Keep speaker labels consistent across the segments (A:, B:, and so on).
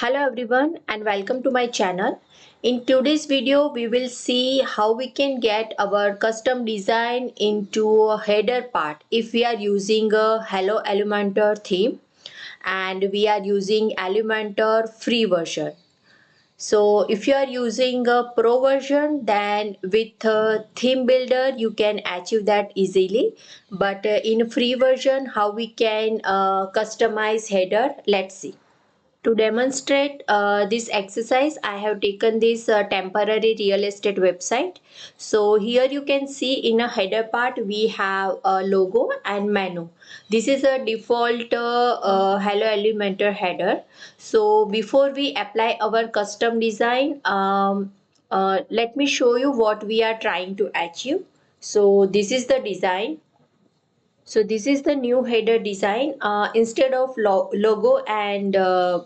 A: Hello everyone and welcome to my channel. In today's video we will see how we can get our custom design into a header part if we are using a Hello Elementor theme and we are using Elementor free version. So if you are using a pro version, then with a theme builder you can achieve that easily, but in free version how we can customize header, let's see. To demonstrate this exercise, I have taken this temporary real estate website. So here you can see in a header part we have a logo and menu. This is a default Hello Elementor header. So before we apply our custom design, let me show you what we are trying to achieve. So this is the design. So this is the new header design. Instead of logo and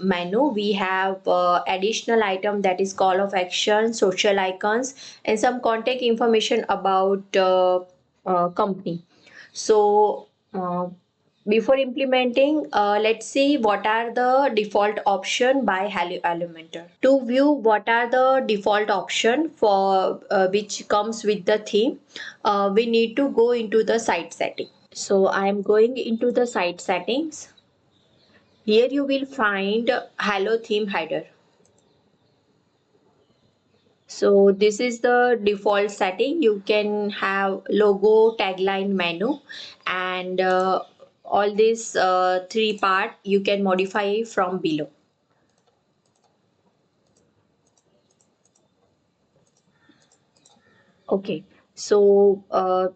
A: menu, we have additional item that is call of action, social icons, and some contact information about company. So before implementing, let's see what are the default option by Hello Elementor. To view what are the default option for which comes with the theme, we need to go into the site setting. So I am going into the site settings. Here you will find Hello theme header. So this is the default setting. You can have logo, tagline, menu, and all these three part you can modify from below. Okay, so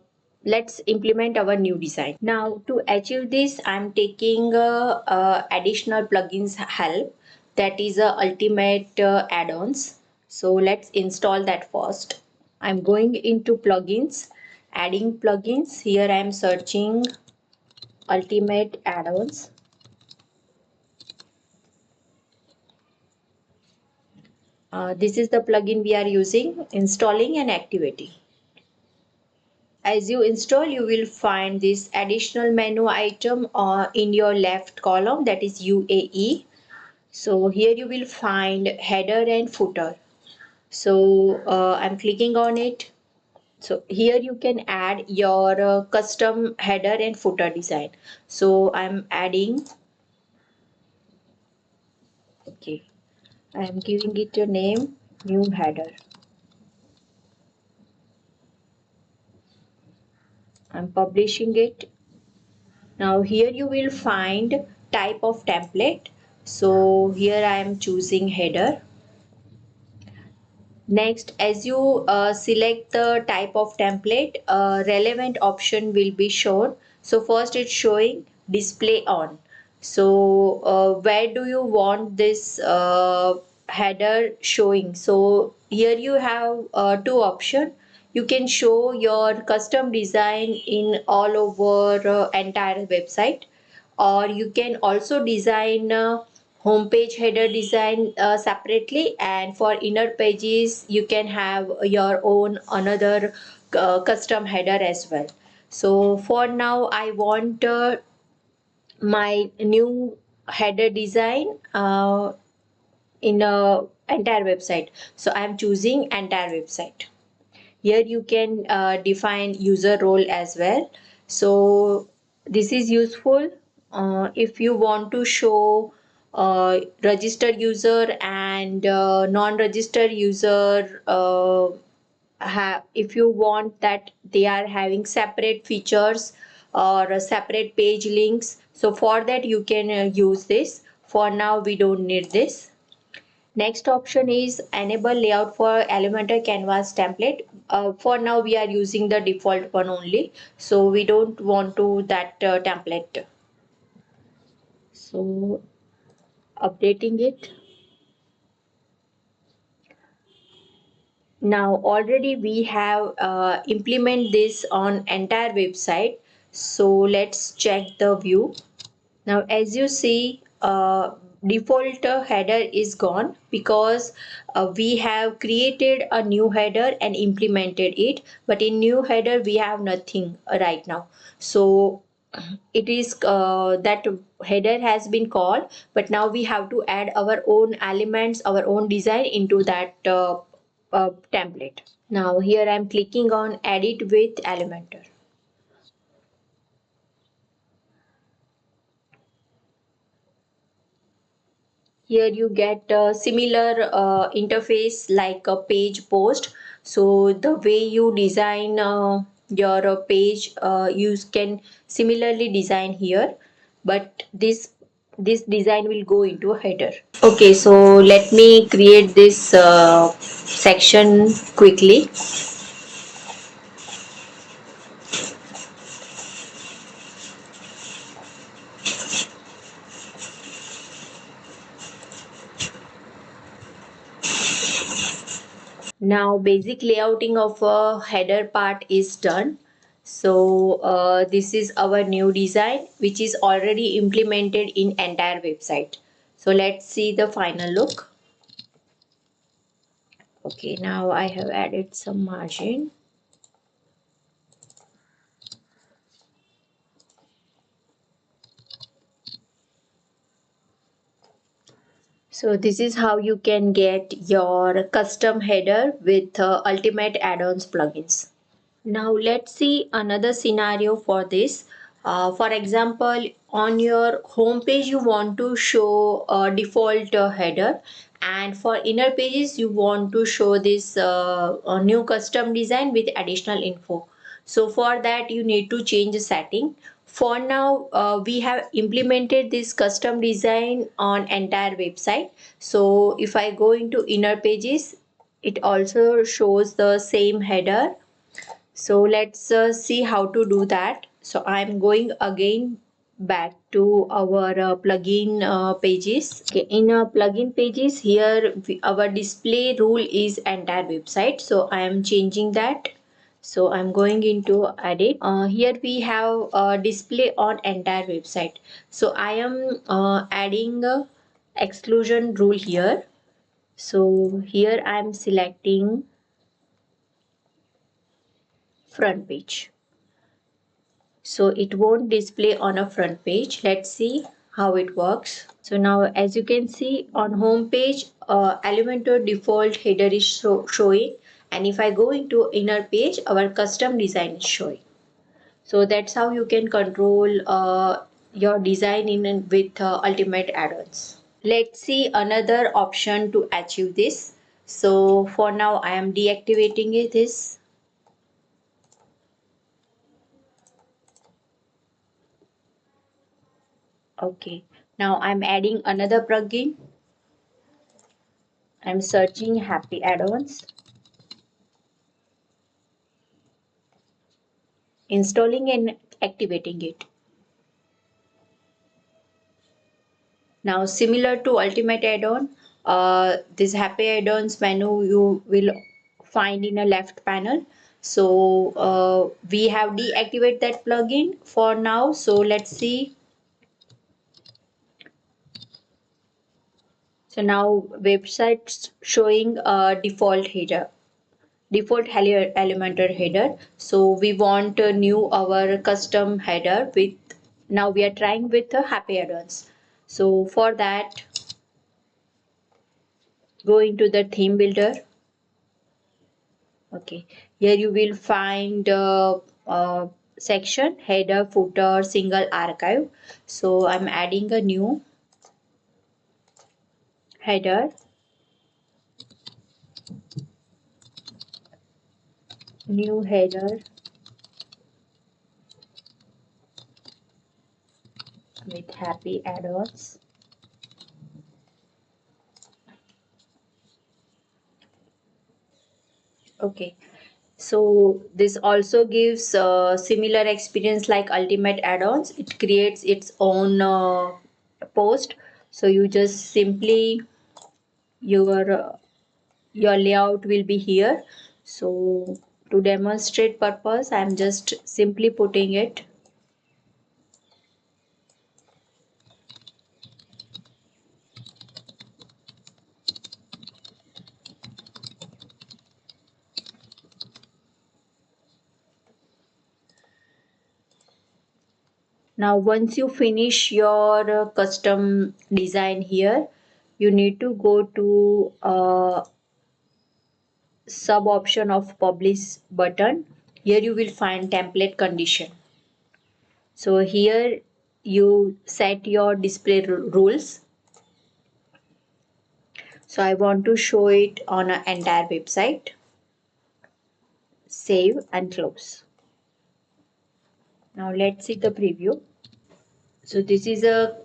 A: let's implement our new design. Now to achieve this, I'm taking additional plugins help, that is Ultimate Add-ons. So let's install that first. I'm going into plugins, adding plugins. Here I'm searching Ultimate Add-ons. This is the plugin we are using, installing and activating. As you install, you will find this additional menu item in your left column, that is UAE. So here you will find header and footer. So I'm clicking on it. So here you can add your custom header and footer design. So I'm adding, okay, I'm giving it a name, new header. I'm publishing it. Now here you will find type of template. So here I am choosing header. Next, as you select the type of template, relevant option will be shown. So first it's showing display on. So where do you want this header showing? So here you have two options. You can show your custom design in all over entire website, or you can also design homepage header design separately, and for inner pages you can have your own another custom header as well. So for now I want my new header design in a entire website, so I am choosing entire website. Here you can define user role as well. So this is useful if you want to show registered user and non-registered user, if you want that they are having separate features or separate page links. So for that you can use this. For now we don't need this. Next option is enable layout for Elementor canvas template. For now we are using the default one only, so we don't want to that template. So updating it. Now already we have implement this on entire website. So let's check the view. Now as you see, default header is gone because we have created a new header and implemented it, but in new header we have nothing right now. So it is that header has been called, but now we have to add our own elements, our own design into that template. Now here I'm clicking on edit with Elementor. Here you get a similar interface like a page post. So the way you design your page, you can similarly design here, but this design will go into a header. Okay, so let me create this section quickly. Now basic layouting of a header part is done. So this is our new design which is already implemented in entire website. So let's see the final look. Okay, now I have added some margin. So this is how you can get your custom header with Ultimate Add-ons plugins. Now let's see another scenario for this. For example, on your home page you want to show a default header, and for inner pages you want to show this a new custom design with additional info. So for that you need to change the setting. For now we have implemented this custom design on entire website. So if I go into inner pages, it also shows the same header. So let's see how to do that. So I'm going again back to our plugin pages. Okay, in plugin pages here our display rule is entire website. So I am changing that. So I'm going into edit. Here we have display on entire website. So I am adding exclusion rule here. So here I'm selecting front page. So it won't display on a front page. Let's see how it works. So now as you can see on home page, Elementor default header is showing, and if I go into inner page, our custom design is showing. So that's how you can control your design in with Ultimate Add-ons. Let's see another option to achieve this. So for now I am deactivating this. Okay, now I'm adding another plugin. I'm searching Happy Add-ons, installing and activating it. Now similar to Ultimate Add-on, this Happy Add-ons menu you will find in a left panel. So we have deactivated that plugin for now. So let's see. So now websites showing a default header. Default Elementor header. So we want a new our custom header with, now we are trying with the Happy Add-ons. So for that go into the theme builder. Okay, here you will find section header, footer, single archive. So I'm adding a new header, new header with Happy Add-ons. Okay, so this also gives similar experience like Ultimate Add-ons. It creates its own post. So you just simply your layout will be here. So to demonstrate purpose, I'm just simply putting it. Now once you finish your custom design here, you need to go to sub option of publish button. Here you will find template condition. So here you set your display rules. So I want to show it on an entire website. Save and close. Now let's see the preview. So this is a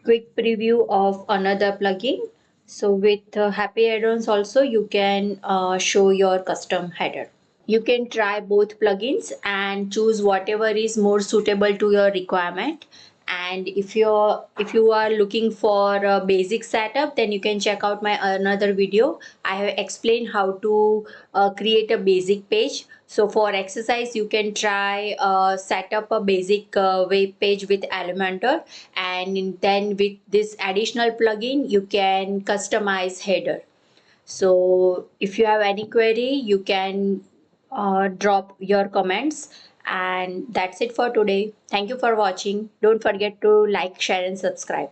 A: quick preview of another plugin. So with Happy Add-ons also you can show your custom header. You can try both plugins and choose whatever is more suitable to your requirement. And if you are looking for a basic setup, then you can check out my another video. I have explained how to create a basic page. So for exercise you can try set up a basic web page with Elementor, and then with this additional plugin you can customize header. So if you have any query, you can drop your comments. And that's it for today. Thank you for watching. Don't forget to like, share, and subscribe.